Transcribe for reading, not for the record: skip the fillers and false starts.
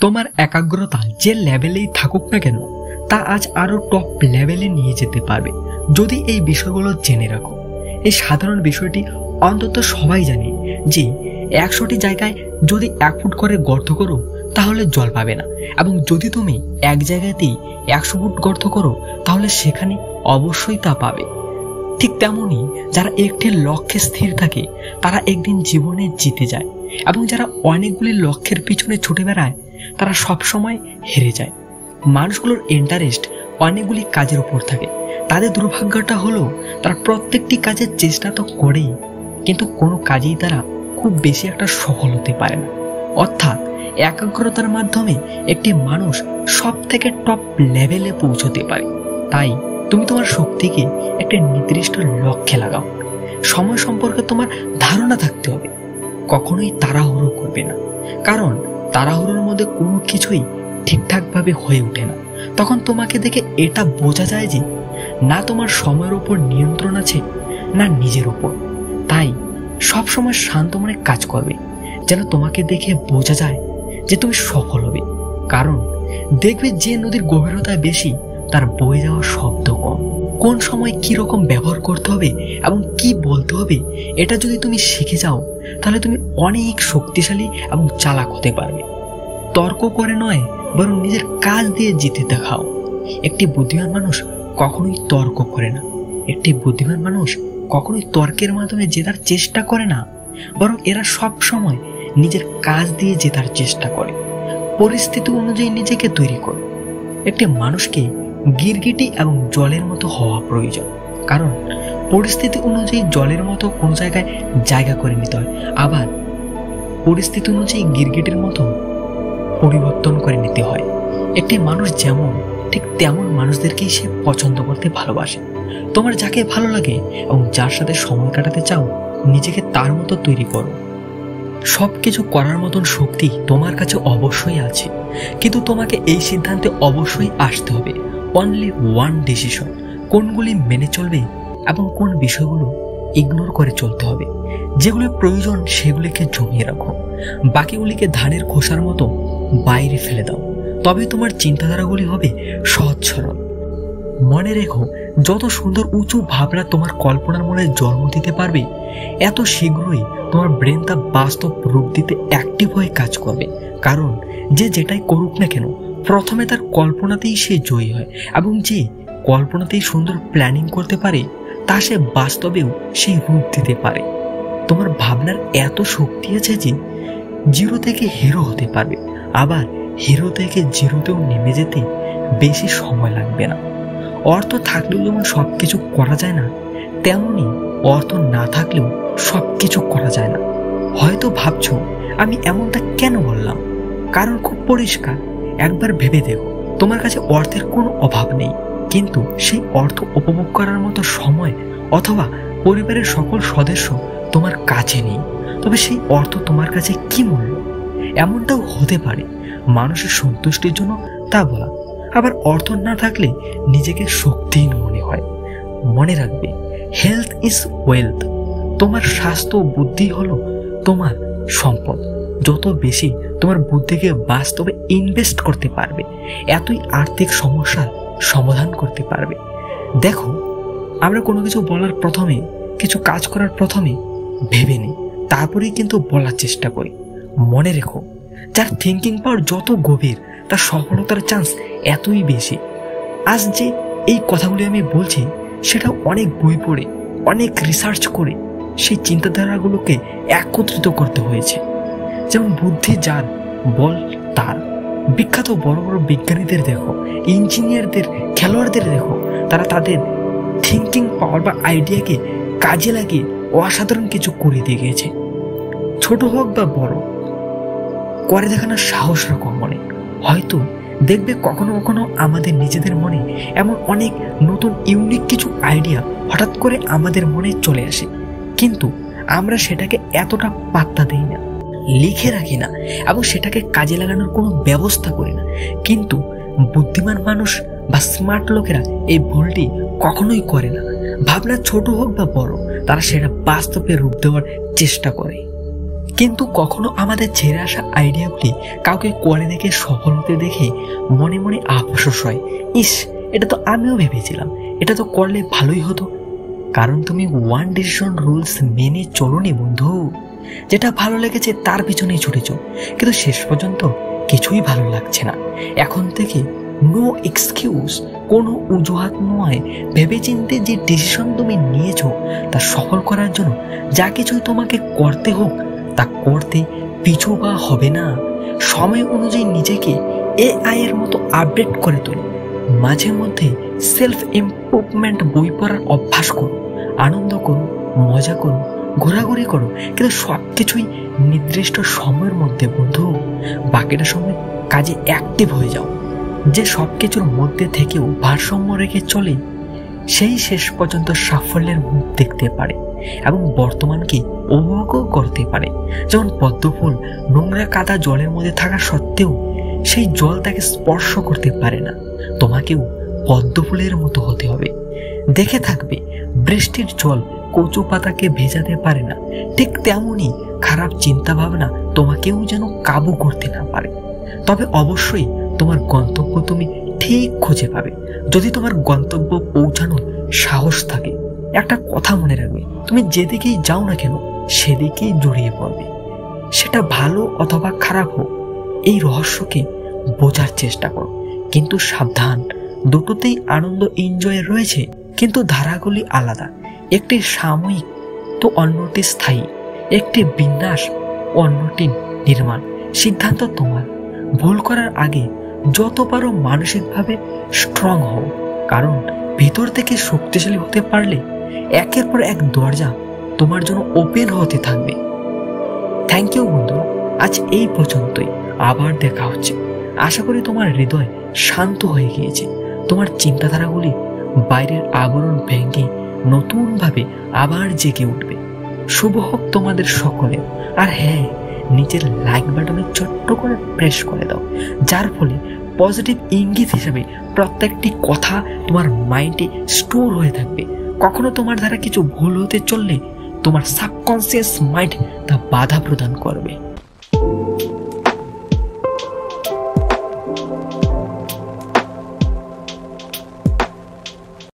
তোমার একাগ্রতা যে লেভেলেই থাকুক না কেন তা আজ আরো টপ লেভেলে নিয়ে যেতে পারবে যদি এই বিষয়গুলো জেনে রাখো। এই সাধারণ বিষয়টি অন্তত সবাই জানে যে 100টি জায়গায় যদি 1 ফুট করে গর্ত করো তাহলে জল পাবে না, এবং যদি তুমি এক জায়গাতেই 100 ফুট গর্ত করো তাহলে সেখানে অবশ্যই তা পাবে। ঠিক তেমনি যারা একটি লক্ষ্যে স্থির থাকে তারা একদিন জীবনে জিতে যায়, এবং যারা অনেকগুলি লক্ষ্যের পিছনে ছুটে বেড়ায় তারা সবসময় হেরে যায়। মানুষগুলোর ইন্টারেস্ট অনেকগুলি কাজের উপর থাকে, তাদের দুর্ভাগ্যটা হলো তারা প্রত্যেকটি কাজের চেষ্টা তো করেই, কিন্তু কোনো কাজেই তারা খুব বেশি একটা সফল হতে পারে না। অর্থাৎ একাগ্রতার মাধ্যমে একটি মানুষ সব থেকে টপ লেভেলে পৌঁছতে পারে। তাই তুমি তোমার শক্তিকে একটা নির্দিষ্ট লক্ষ্যে লাগাও। সময় সম্পর্কে তোমার ধারণা থাকতে হবে। কখনোই তাড়াহুড়ো করবে না, কারণ তাড়াহুড়োর মধ্যে কোনো কিছুই ঠিকঠাকভাবে হয়ে ওঠে না। তখন তোমাকে দেখে এটা বোঝা যায় যে না তোমার সময়ের উপর নিয়ন্ত্রণ আছে না নিজের উপর। তাই সবসময় শান্ত মনে কাজ করবে, যেন তোমাকে দেখে বোঝা যায় যে তুমি সফল হবে। কারণ দেখবে যে নদীর গভীরতা বেশি তার বয়ে যাওয়া শব্দ কম। কোন সময় কি রকম ব্যবহার করতে হবে এবং কি বলতে হবে এটা যদি তুমি শিখে যাও তাহলে তুমি অনেক শক্তিশালী এবং চালাক হতে পারবে। তর্ক করে নয়, বরং নিজের কাজ দিয়ে জিতে দেখাও। একটি বুদ্ধিমান মানুষ কখনোই তর্ক করে না, একটি বুদ্ধিমান মানুষ কখনোই তর্কের মাধ্যমে জেতার চেষ্টা করে না, বরং এরা সব সময় নিজের কাজ দিয়ে জেতার চেষ্টা করে। পরিস্থিতি অনুযায়ী নিজেকে তৈরি করো। একটি মানুষকে গিরগিটি এবং জলের মতো হওয়া প্রয়োজন, কারণ পরিস্থিতি অনুযায়ী জলের মতো কোন জায়গায় জায়গা করে নিতে হয়, আবার পরিস্থিতি অনুযায়ী গিরগিটির মতো পরিবর্তন করে নিতে হয়। একটি মানুষ যেমন ঠিক তেমন মানুষদেরকেই সে পছন্দ করতে ভালোবাসে। তোমার যাকে ভালো লাগে এবং যার সাথে সময় কাটাতে চাও নিজেকে তার মতো তৈরি করো। সবকিছু করার মতন শক্তি তোমার কাছে অবশ্যই আছে, কিন্তু তোমাকে এই সিদ্ধান্তে অবশ্যই আসতে হবে অনলি ওয়ান ডিসিশন, কোনগুলি মেনে চলবে এবং কোন বিষয়গুলো ইগনোর করে চলতে হবে। যেগুলো প্রয়োজন সেগুলিকে জমিয়ে রাখো, বাকিগুলিকে ধানের খোসার মতো বাইরে ফেলে দাও। তবে তোমার চিন্তাধারাগুলি হবে সহজ সরল। মনে রেখো, যত সুন্দর উঁচু ভাবনা তোমার কল্পনার মনে জন্ম দিতে পারবে এত শীঘ্রই তোমার ব্রেন তা বাস্তব রূপ দিতে অ্যাক্টিভ হয়ে কাজ করবে। কারণ যে যেটাই করুক না কেন প্রথমে তার কল্পনাতেই সে জয়ী হয়, এবং যে কল্পনাতেই সুন্দর প্ল্যানিং করতে পারে তা সে বাস্তবেও সেই রূপ দিতে পারে। তোমার ভাবনার এত শক্তি আছে যে জিরো থেকে হিরো হতে পারবে, আবার হিরো থেকে জিরোতেও নেমে যেতে বেশি সময় লাগবে না। অর্থ থাকলেও যেমন সবকিছু করা যায় না, তেমনি অর্থ না থাকলেও সবকিছু করা যায় না। হয়তো ভাবছো আমি এমনটা কেন বললাম, কারণ খুব পরিষ্কার। একবার ভেবে দেখো, তোমার কাছে অর্থের কোনো অভাব নেই, কিন্তু সেই অর্থ উপভোগ করার মতো সময় অথবা পরিবারের সকল সদস্য তোমার কাছে নেই। তবে সেই অর্থ তোমার কাছে কি মূল্য? এমনটাও হতে পারে মানুষের সন্তুষ্টির জন্য তা বলা, আবার অর্থ না থাকলে নিজেকে শক্তিহীন মনে হয়। মনে রাখবে, হেলথ ইজ ওয়েলথ। তোমার স্বাস্থ্য ও বুদ্ধি হলো তোমার সম্পদ। যত বেশি তোমার বুদ্ধিকে বাস্তবে ইনভেস্ট করতে পারবে এতই আর্থিক সমস্যার সমাধান করতে পারবে। দেখো, আমরা কোনো কিছু বলার প্রথমে, কিছু কাজ করার প্রথমে ভেবে নিই, তারপরেই কিন্তু বলার চেষ্টা করি। মনে রেখো, যার থিঙ্কিং পাওয়ার যত গভীর তার সফলতার চান্স এতই বেশি। আজ যে এই কথাগুলি আমি বলছি সেটা অনেক বই পড়ে, অনেক রিসার্চ করে সেই চিন্তাধারাগুলোকে একত্রিত করতে হয়েছে। যেমন বুদ্ধি যার, বল তার। বিখ্যাত বড় বড় বিজ্ঞানীদের দেখো, ইঞ্জিনিয়ারদের, খেলোয়াড়দের দেখো, তারা তাদের থিঙ্কিং পাওয়ার বা আইডিয়াকে কাজে লাগিয়ে অসাধারণ কিছু করে দিয়ে গিয়েছে। ছোট হোক বা বড়, করে দেখানোর সাহস রাখো মনে। হয়তো দেখবে কখনো কখনো আমাদের নিজেদের মনে এমন অনেক নতুন ইউনিক কিছু আইডিয়া হঠাৎ করে আমাদের মনে চলে আসে, কিন্তু আমরা সেটাকে এতটা পাত্তা দিই না, লিখে রাখি না এবং সেটাকে কাজে লাগানোর কোনো ব্যবস্থা করি না। কিন্তু বুদ্ধিমান মানুষ বা স্মার্ট লোকেরা এই ভুলটি কখনোই করে না। ভাবনা ছোট হোক বা বড়, তারা সেটা বাস্তবে রূপ দেওয়ার চেষ্টা করে। কিন্তু কখনো আমাদের ছেড়ে আসা আইডিয়াগুলি কাউকে করে দেখে সফল হতে দেখে মনে মনে আফসোস হয়, ইস এটা তো আমিও ভেবেছিলাম, এটা তো করলে ভালোই হতো। কারণ তুমি ওয়ান ডিসিশন রুলস মেনে চলোনি বন্ধু। যেটা ভালো লেগেছে তার পিছনেই ছুটেছ, কিন্তু শেষ পর্যন্ত কিছুই ভালো লাগছে না। এখন থেকে নো এক্সকিউজ, কোনো অজুহাত নয়। ভেবেচিন্তে যে ডিসিশন তুমি নিয়েছো তা সফল করার জন্য যা কিছুই তোমাকে করতে হোক তা করতে পিছু পা হবে না। সময় অনুযায়ী নিজেকে এআই এর মতো আপডেট করে তোলো। মাঝে মধ্যে সেলফ ইমপ্রুভমেন্ট বই পড়ার অভ্যাস করো, আনন্দ করো, মজা করো, ঘোরাঘুরি করো, কিন্তু সব কিছুই নির্দিষ্ট সময়ের মধ্যে বন্ধু। বাকিটা সময় কাজে অ্যাক্টিভ হয়ে যাও। যে সব কিছুর মধ্যে থেকেও ভারসাম্য রেখে চলে সেই শেষ পর্যন্ত সাফল্যের মুখ দেখতে পারে এবং বর্তমানকে উপভোগও করতে পারে। যেমন পদ্মফুল নোংরা কাদা জলের মধ্যে থাকা সত্ত্বেও সেই জল তাকে স্পর্শ করতে পারে না। তোমাকেও পদ্মফুলের মতো হতে হবে। দেখে থাকবে বৃষ্টির জল কচু পাতাকে ভেজাতে পারে না, ঠিক তেমনই খারাপ চিন্তা ভাবনা তোমাকেও যেন কাবু করতে না পারে। তবে অবশ্যই তোমার গন্তব্য তুমি ঠিক খুঁজে পাবে যদি তোমার গন্তব্য পৌঁছানোর সাহস থাকে। একটা কথা মনে রাখবে, তুমি যেদিকেই যাও না কেন সেদিকেই জড়িয়ে পড়বে, সেটা ভালো অথবা খারাপ হোক। এই রহস্যকে বোঝার চেষ্টা করো, কিন্তু সাবধান, দুটোতেই আনন্দ এনজয় রয়েছে, কিন্তু ধারাগুলি আলাদা। একটি সাময়িক তো অন্যটি স্থায়ী, একটি বিন্যাস অন্যটি নির্মাণ। সিদ্ধান্ত তোমার। ভুল করার আগে যত পারো মানসিকভাবে স্ট্রং হও, কারণ ভিতর থেকে শক্তিশালী হতে পারলে একের পর এক দরজা তোমার জন্য ওপেন হতে থাকবে। থ্যাংক ইউ বন্ধুরা, আজ এই পর্যন্তই। আবার দেখা হচ্ছে। আশা করি তোমার হৃদয় শান্ত হয়ে গিয়েছে, তোমার চিন্তাধারাগুলি বাইরের আবরণ ভেঙে নতুনভাবে আবার জেগে উঠবে। শুভ হোক তোমাদের সকলে। আর হ্যাঁ, নিচের লাইক বাটনে ছোট্ট করে প্রেস করে দাও, যার ফলে পজিটিভ ইঙ্গিত হিসেবে প্রত্যেকটি কথা তোমার মাইন্ডে স্টোর হয়ে থাকবে। কখনো তোমার দ্বারা কিছু ভুল হতে চললে তোমার সাবকনসিয়াস মাইন্ড তা বাধা প্রদান করবে।